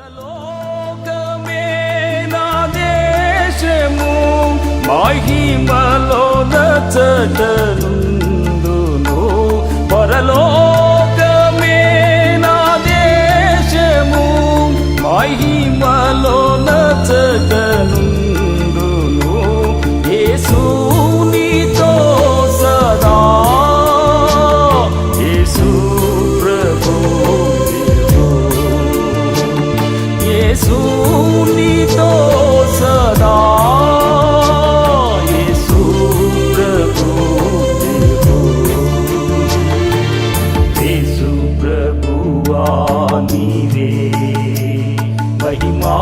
పరలోకమే నా దేశము మహిమలో నచ్చటనుందును. పరలోకమే నా దేశము మహిమలో నచ్చటనుందును. యేసునితో సదా యేసు ప్రభు యేసునితో సదా యేసు ప్రభు యేసు ప్రభువా నీవే మహిమా